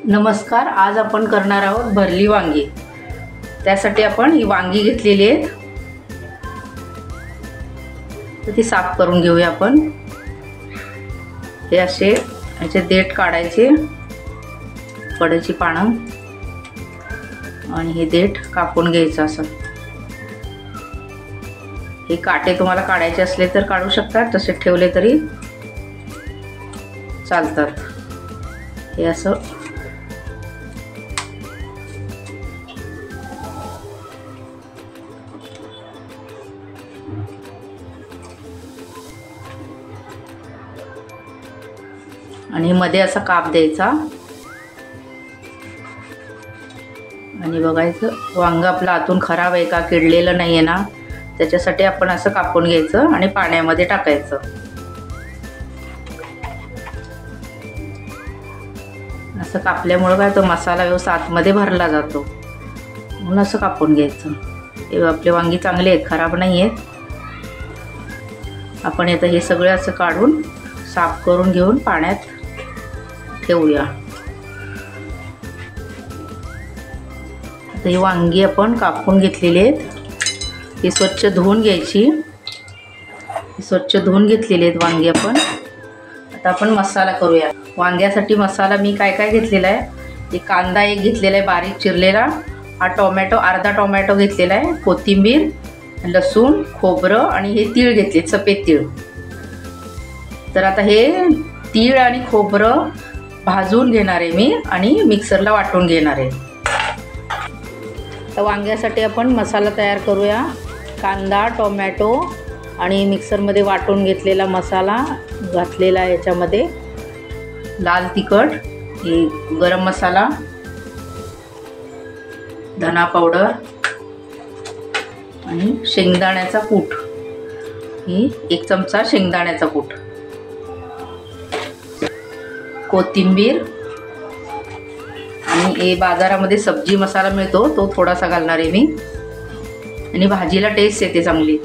नमस्कार, आज आपण करणार आहोत भरली वांगी। त्यासाठी आपण ही वांगी घेतलेली आहेत, तर ती साफ करून घेऊया आपण। हे असे याचे देठ काढायचे, कडेची पानं आणि हे देठ कापून घ्यायचं असं। हे काटे तुम्हाला काढायचे असले तर काढू शकता, तसे ठेवले तरी चालतात। हे असं आणि मध्ये असा काप द्यायचा आणि बघायचं वांग आपलं आतून खराब आहे का, किडलेलं नाही आहे ना, त्याच्यासाठी आपण असं कापून घ्यायचं आणि पाण्यामध्ये टाकायचं। असं कापल्यामुळे काय तो मसाला व्यवस्थित आतमध्ये भरला जातो, म्हणून असं कापून घ्यायचं। हे आपले वांगी चांगले आहेत, खराब नाही आहेत। आपण आता हे सगळं असं काढून साफ करून घेऊन पाण्यात ठेवूया। आता ही वांगी आपण कापून घेतलेली आहेत, ही स्वच्छ धुवून घ्यायची। स्वच्छ धुवून घेतलेली आहेत वांगी आपण। आता आपण मसाला करूया। वांग्यासाठी मसाला मी काय काय घेतलेला आहे, एक कांदा एक घेतलेला आहे बारीक चिरलेला, हा टोमॅटो अर्धा टोमॅटो घेतलेला आहे, कोथिंबीर, लसूण, खोबरं आणि हे तीळ घेतले, सफेद तीळ। तर आता हे तीळ आणि खोबरं भाजून घेणार आहे मी आणि मिक्सरला वाटून घेणार आहे। तर वांग्यासाठी आपण मसाला तयार करूया। कांदा, टोमॅटो आणि मिक्सरमध्ये वाटून घेतलेला मसाला घातलेला आहे। याच्यामध्ये लाल तिखट, हे गरम मसाला, धना पावडर आणि शेंगदाण्याचा कूट, ही 1 चमचा शेंगदाण्याचा कूट, कोथिंबीर आणि हे बाजारामध्ये सब्जी मसाला मिळतो तो थोडासा घालणार आहे मी, आणि भाजीला टेस्ट येते चांगली।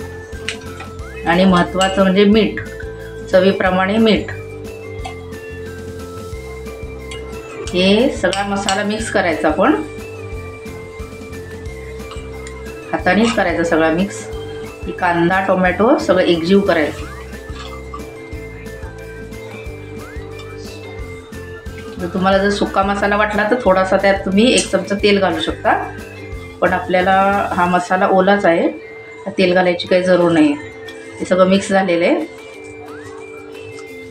आणि महत्त्वाचं म्हणजे मीठ, चवीप्रमाणे मीठ। हे सगळा मसाला मिक्स करायचा, आपण हातानेच करायचा सगळा मिक्स। ही कांदा टोमॅटो सगळं एकजीव करायचं। तुम्हाला जर सुका मसाला वाटला तर थोडासा त्यात तुम्ही 1 चमचा तेल घालू शकता, पण आपल्याला हा मसाला ओलाच आहे, तेल घालायची काही जरूर नाही। हे सगळं मिक्स झालेलं आहे।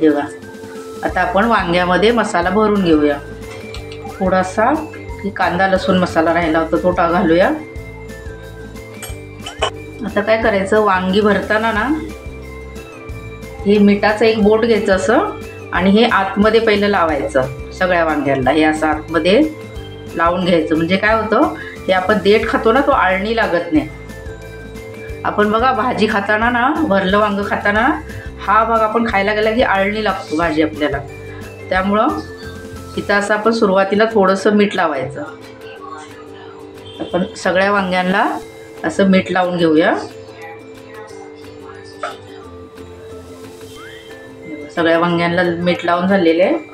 हे बघा, आता आपण वांग्यामध्ये मसाला भरून घेऊया। थोडासा कांदा लसूण मसाला राहिला होता तो घालूया। आता काय करायचं, वांगी भरताना ना हे मिठाचं एक बोट घ्यायचं असं, आणि हे आतमध्ये पहिलं लावायचं सगळ्या वांग्यांना। हे असं आतमध्ये लावून घ्यायचं, म्हणजे काय होतं, हे आपण देठ खातो ना, तो आळणी लागत नाही। आपण बघा भाजी खाताना ना, भरलं वांग खाताना हा भाग आपण खायला गेला की आळणी लागतो भाजी आपल्याला, त्यामुळं इथं असं आपण सुरुवातीला थोडंसं मीठ लावायचं। आपण सगळ्या वांग्यांना असं मीठ लावून घेऊया। सगळ्या वांग्यांना मीठ लावून झालेले आहे।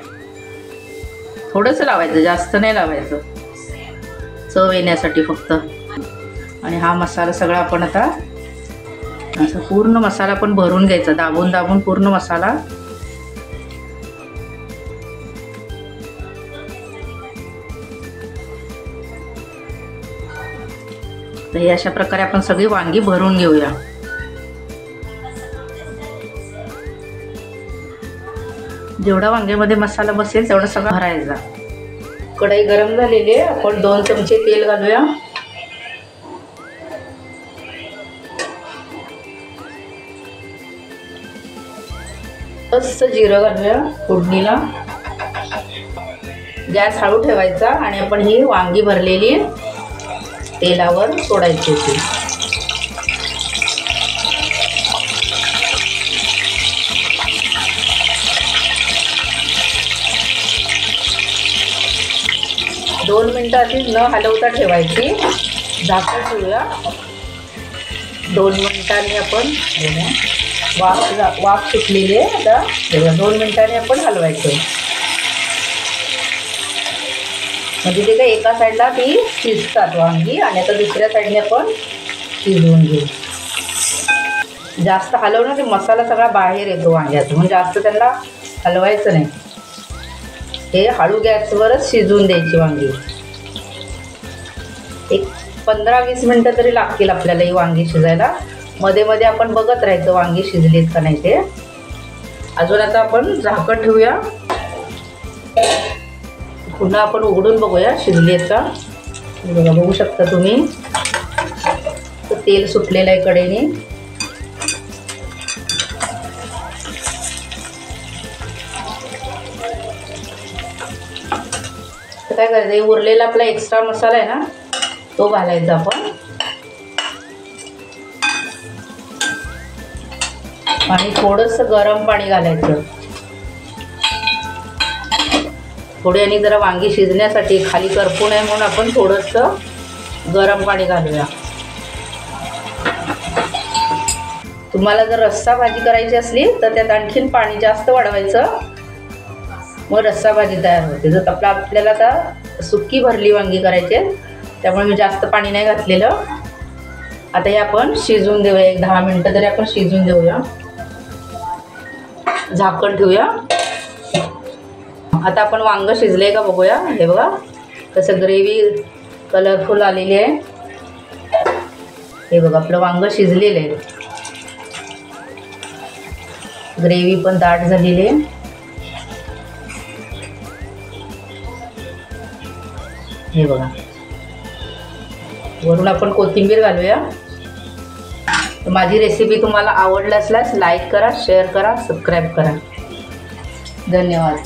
थोडंसं लावायचं, जास्त नाही लावायचं, चव येण्यासाठी फक्त। आणि हा मसाला सगळा आपण आता असं पूर्ण मसाला पण भरून घ्यायचा, दाबून दाबून पूर्ण मसाला। तर हे अशा प्रकारे आपण सगळी वांगी भरून घेऊया। जेवढा वांग्यामध्ये मसाला बसेल तेवढा सगळा भरायचा। कढई गरम झालेली आहे, आपण 2 चमचे तेल घालूया। मस्त जिरं घालूया फोडणीला। गॅस हळू ठेवायचा आणि आपण ही वांगी भरलेली तेलावर सोडायची होती। दोन मिनिटं आधी न हलवता ठेवायची, झाकण ठेवूया। 2 मिनिटांनी आपण वाफ सुटलेली आहे, आता 2 मिनिटांनी आपण हलवायचं। म्हणजे ते काय एका साईडला ती शिजतात वांगी आणि आता दुसऱ्या साईडने आपण शिजवून घेऊ. जास्त हलवणं ते मसाला सगळा बाहेर येतो वांग्याचा, म्हणजे जास्त त्यांना हलवायचं नाही. हे हळू गॅसवरच शिजवून द्यायची वांगी. एक 15-20 मिनटं तरी लागतील आपल्याला ही वांगी शिजायला. मध्ये मध्ये आपण बघत राहायचं वांगी शिजलीत का नाही ते. अजून आता आपण झाकण ठेवूया. पुन्हा आपण उघडून बघूया शिजली आहेत का. बघा, बघू शकता तुम्ही तेल सुटलेलं आहे कडेने. तर काय करायचं, उरलेला आपला एक्स्ट्रा मसाला आहे ना तो घालायचा आपण. आणि थोडंसं गरम पाणी घालायचं. थोडी आणि जरा वांगी शिजण्यासाठी खाली करपू नये म्हणून आपण थोडंसं गरम पाणी घालूया. तुम्हाला जर रस्सा भाजी करायची असली तर त्यात आणखीन पाणी जास्त वाढवायचं, मग रस्सा भाजी तयार होते. जर आपल्याला आता सुक्की भरली वांगी करायची आहे त्यामुळे मी जास्त पाणी नाही घातलेलं. आता हे आपण शिजवून देऊया. एक 10 मिनटं तरी आपण शिजवून देऊया. झाकण ठेवूया. आता आपण वांग शिजले का बघूया. हे बघा कसं ग्रेव्ही कलरफुल आलेली आहे. हे बघा आपलं वांग शिजलेलं आहे. ग्रेव्ही पण दाट झालेली आहे. हे बघा, वरून आपण कोथिंबीर घालूया. माझी रेसिपी तुम्हाला आवडली असल्यास लाईक करा, शेअर करा, सबस्क्राईब करा. धन्यवाद.